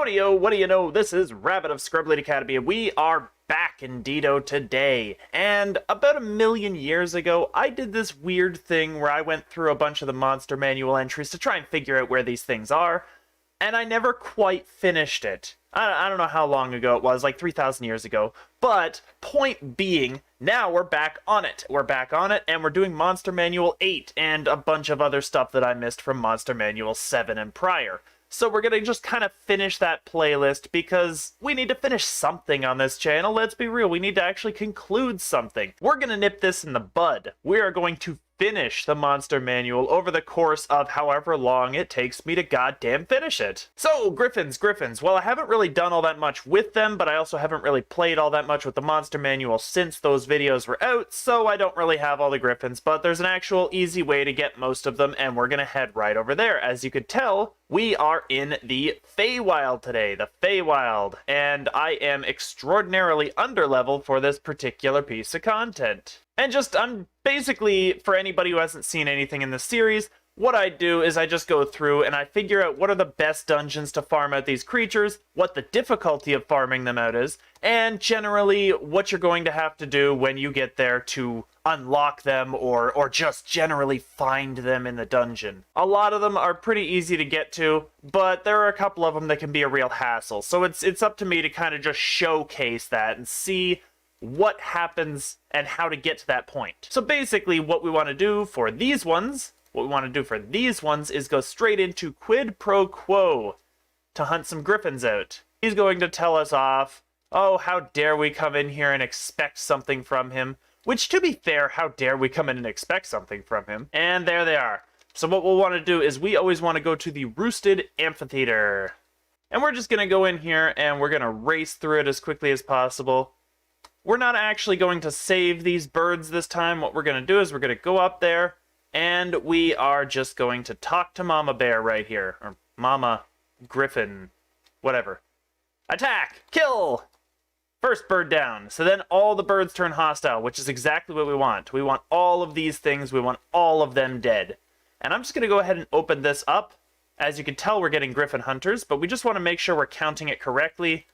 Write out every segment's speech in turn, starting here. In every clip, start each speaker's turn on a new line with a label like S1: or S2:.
S1: Howdy-o, what do you know? This is Rabbit of ScrubLeet Academy, and we are back indeedo today. And about 1,000,000 years ago, I did this weird thing where I went through a bunch of the monster manual entries to try and figure out where these things are, and I never quite finished it. I don't know how long ago it was, like 3,000 years ago. But, point being, now we're back on it. We're back on it, and we're doing Monster Manual 8, and a bunch of other stuff that I missed from Monster Manual 7 and prior. So we're gonna just kind of finish that playlist, because we need to finish something on this channel. Let's be real, we need to actually conclude something. We're gonna nip this in the bud. We are going to finish the Monster Manual over the course of however long it takes me to goddamn finish it. So, Griffons. Well, I haven't really done all that much with them, but I also haven't really played all that much with the Monster Manual since those videos were out, so I don't really have all the Griffons, but there's an actual easy way to get most of them, and we're gonna head right over there. As you could tell, we are in the Feywild today, the Feywild, and I am extraordinarily underleveled for this particular piece of content. And I'm basically, for anybody who hasn't seen anything in this series, what I do is I just go through and I figure out what are the best dungeons to farm out these creatures, what the difficulty of farming them out is, and generally what you're going to have to do when you get there to unlock them or just generally find them in the dungeon. A lot of them are pretty easy to get to, but there are a couple of them that can be a real hassle. So it's up to me to kind of just showcase that and see what happens and how to get to that point. So basically what we want to do for these ones, is go straight into Quid Pro Quo to hunt some Griffons out. He's going to tell us off. Oh, how dare we come in here and expect something from him. Which, to be fair, how dare we come in and expect something from him. And there they are. So what we'll want to do is we always want to go to the Roosted Amphitheater. And we're just going to go in here and we're going to race through it as quickly as possible. We're not actually going to save these birds this time. What we're going to do is we're going to go up there, and we are just going to talk to Mama Bear right here. Or Mama Griffon. Whatever. Attack! Kill! First bird down. So then all the birds turn hostile, which is exactly what we want. We want all of these things. We want all of them dead. And I'm just going to go ahead and open this up. As you can tell, we're getting Griffon Hunters, but we just want to make sure we're counting it correctly,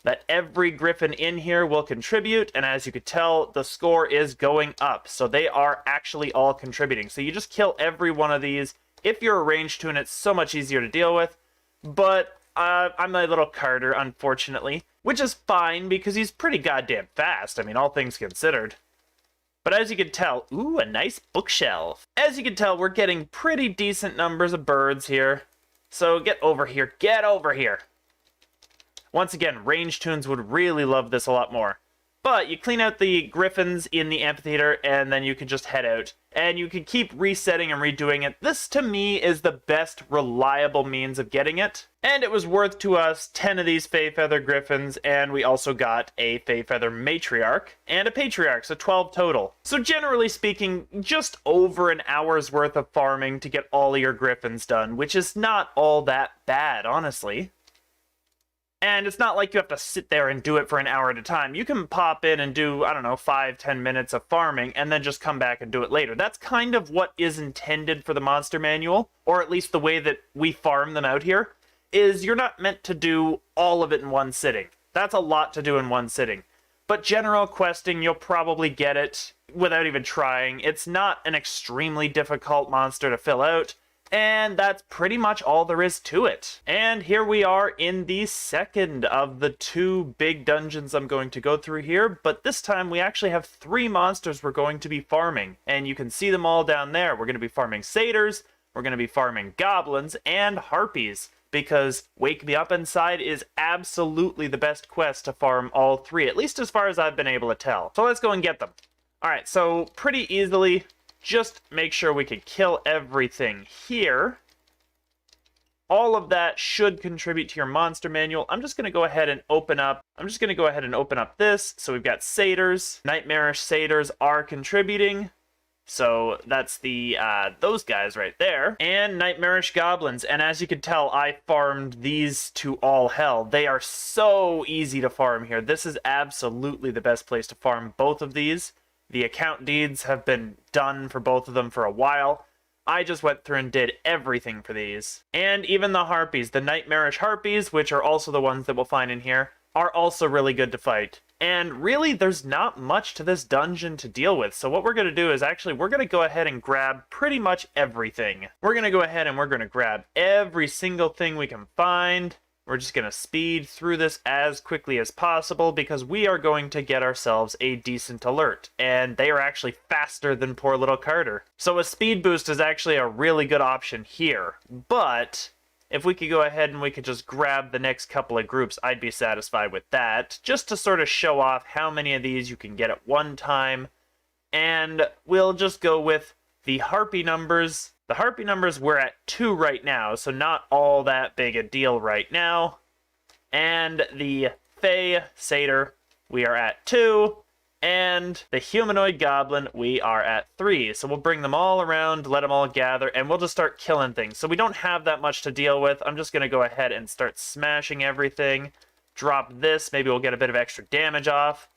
S1: that every Griffon in here will contribute, and as you could tell, the score is going up. So they are actually all contributing. So you just kill every one of these. If you're a ranged toon, it's so much easier to deal with. But I'm a little Carter, unfortunately, which is fine because he's pretty goddamn fast. I mean, all things considered. But as you can tell, ooh, a nice bookshelf. As you can tell, we're getting pretty decent numbers of birds here. So get over here, get over here. Once again, ranged toons would really love this a lot more. But you clean out the Griffons in the amphitheater, and then you can just head out. And you can keep resetting and redoing it. This, to me, is the best reliable means of getting it. And it was worth to us 10 of these Feyfeather Griffons, and we also got a Feyfeather Matriarch and a Patriarch, so 12 total. So generally speaking, just over an hour's worth of farming to get all of your Griffons done, which is not all that bad, honestly. And it's not like you have to sit there and do it for an hour at a time. You can pop in and do, I don't know, 5-10 minutes of farming and then just come back and do it later. That's kind of what is intended for the Monster Manual, or at least the way that we farm them out here, is you're not meant to do all of it in one sitting. That's a lot to do in one sitting. But general questing, you'll probably get it without even trying. It's not an extremely difficult monster to fill out. And that's pretty much all there is to it. And here we are in the second of the two big dungeons I'm going to go through here, but this time we actually have 3 monsters we're going to be farming, and you can see them all down there. We're going to be farming Satyrs, we're going to be farming Goblins, and Harpies, because Wake Me Up Inside is absolutely the best quest to farm all 3, at least as far as I've been able to tell. So let's go and get them. Alright, so pretty easily, just make sure we can kill everything here. All of that should contribute to your monster manual. I'm just going to go ahead and open up this. So we've got Satyrs. Nightmarish Satyrs are contributing. So that's the those guys right there. And Nightmarish Goblins. And as you can tell, I farmed these to all hell. They are so easy to farm here. This is absolutely the best place to farm both of these. The account deeds have been done for both of them for a while. I just went through and did everything for these. And even the Harpies, the Nightmarish Harpies, which are also the ones that we'll find in here, are also really good to fight. And really, there's not much to this dungeon to deal with, so what we're going to do is actually, we're going to go ahead and grab pretty much everything. We're going to go ahead and we're going to grab every single thing we can find. We're just going to speed through this as quickly as possible because we are going to get ourselves a decent alert. And they are actually faster than poor little Carter. So a speed boost is actually a really good option here. But if we could go ahead and we could just grab the next couple of groups, I'd be satisfied with that. Just to sort of show off how many of these you can get at one time. And we'll just go with the Harpy numbers. The Harpy numbers, we're at 2 right now, so not all that big a deal right now. And the Fey Satyr, we are at 2. And the Humanoid Goblin, we are at 3. So we'll bring them all around, let them all gather, and we'll just start killing things. So we don't have that much to deal with. I'm just going to go ahead and start smashing everything. Drop this, maybe we'll get a bit of extra damage off.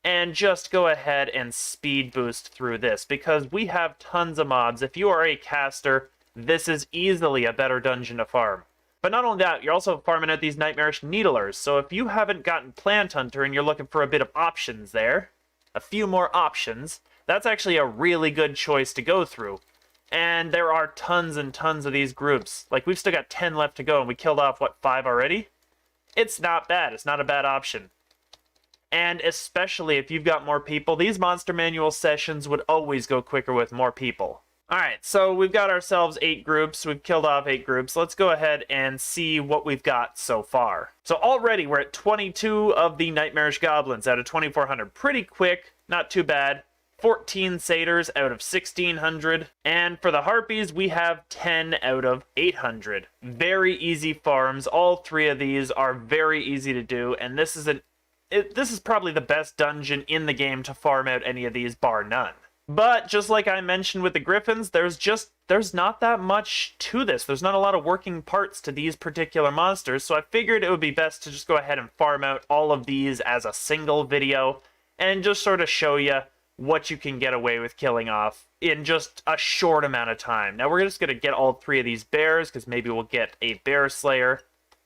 S1: And just go ahead and speed boost through this, because we have tons of mobs. If you are a caster, this is easily a better dungeon to farm. But not only that, you're also farming out these Nightmarish Needlers, so if you haven't gotten Plant Hunter and you're looking for a bit of options there, a few more options, that's actually a really good choice to go through. And there are tons and tons of these groups. Like, we've still got 10 left to go, and we killed off, what, 5 already? It's not bad. It's not a bad option. And especially if you've got more people, these Monster Manual sessions would always go quicker with more people. Alright, so we've got ourselves 8 groups. We've killed off 8 groups. Let's go ahead and see what we've got so far. So already we're at 22 of the Nightmarish Goblins out of 2,400. Pretty quick, not too bad. 14 Satyrs out of 1,600. And for the Harpies, we have 10 out of 800. Very easy farms. All 3 of these are very easy to do, and this is probably the best dungeon in the game to farm out any of these, bar none. But just like I mentioned with the Griffons, there's not that much to this. There's not a lot of working parts to these particular monsters, so I figured it would be best to just go ahead and farm out all of these as a single video and just sort of show you what you can get away with killing off in just a short amount of time. Now we're just going to get all 3 of these bears, because maybe we'll get a bear slayer,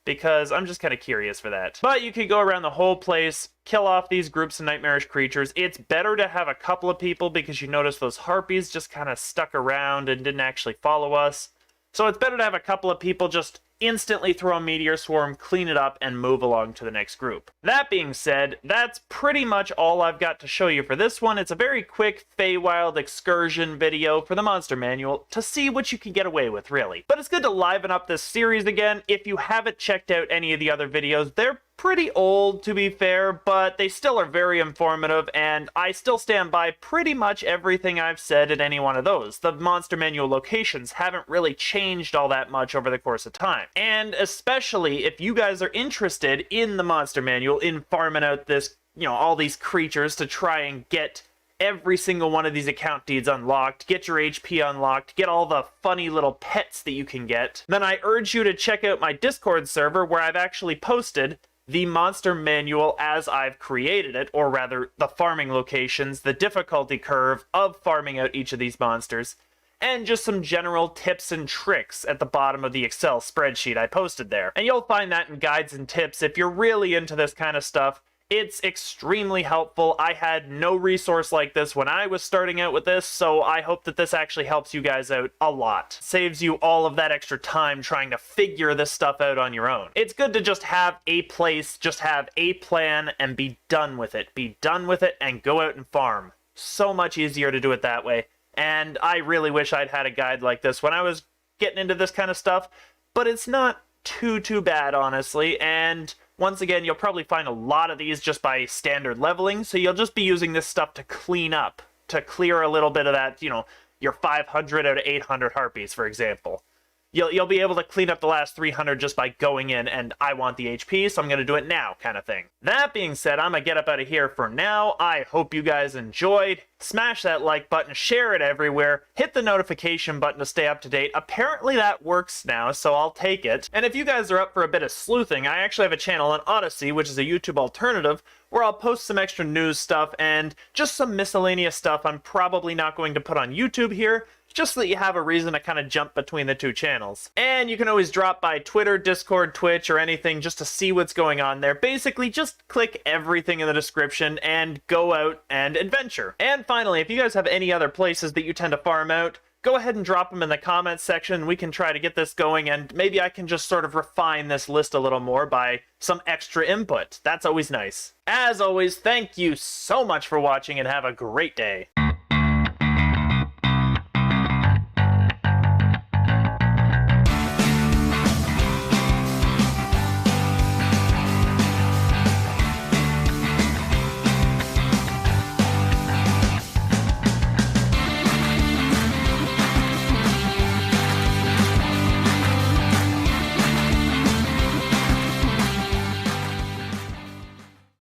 S1: because I'm just kind of curious for that. But you could go around the whole place, kill off these groups of Nightmarish creatures. It's better to have a couple of people, because you notice those Harpies just kind of stuck around and didn't actually follow us. So it's better to have a couple of people just instantly throw a meteor swarm, clean it up, and move along to the next group. That being said, that's pretty much all I've got to show you for this one. It's a very quick Feywild excursion video for the Monster Manual to see what you can get away with, really. But it's good to liven up this series again. If you haven't checked out any of the other videos, they're pretty old, to be fair, but they still are very informative, and I still stand by pretty much everything I've said in any one of those. The Monster Manual locations haven't really changed all that much over the course of time. And especially if you guys are interested in the Monster Manual, in farming out this, all these creatures to try and get every single one of these account deeds unlocked, get your HP unlocked, get all the funny little pets that you can get, then I urge you to check out my Discord server, where I've actually posted the Monster Manual as I've created it, or rather, the farming locations, the difficulty curve of farming out each of these monsters, and just some general tips and tricks at the bottom of the Excel spreadsheet I posted there. And you'll find that in guides and tips if you're really into this kind of stuff. It's extremely helpful. I had no resource like this when I was starting out with this, so I hope that this actually helps you guys out a lot. Saves you all of that extra time trying to figure this stuff out on your own. It's good to just have a place, just have a plan, and be done with it. Be done with it and go out and farm. So much easier to do it that way. And I really wish I'd had a guide like this when I was getting into this kind of stuff, but it's not too bad, honestly, and once again, you'll probably find a lot of these just by standard leveling, so you'll just be using this stuff to clean up, to clear a little bit of that, your 500 out of 800 Harpies, for example. You'll be able to clean up the last 300 just by going in and I want the HP, so I'm going to do it now kind of thing. That being said, I'm going to get up out of here for now. I hope you guys enjoyed. Smash that like button, share it everywhere, hit the notification button to stay up to date. Apparently that works now, so I'll take it. And if you guys are up for a bit of sleuthing, I actually have a channel on Odyssey, which is a YouTube alternative, where I'll post some extra news stuff and just some miscellaneous stuff I'm probably not going to put on YouTube here, just so that you have a reason to kind of jump between the two channels. And you can always drop by Twitter, Discord, Twitch, or anything just to see what's going on there. Basically, just click everything in the description and go out and adventure. And finally, if you guys have any other places that you tend to farm out, go ahead and drop them in the comments section. We can try to get this going, and maybe I can just sort of refine this list a little more by some extra input. That's always nice. As always, thank you so much for watching, and have a great day.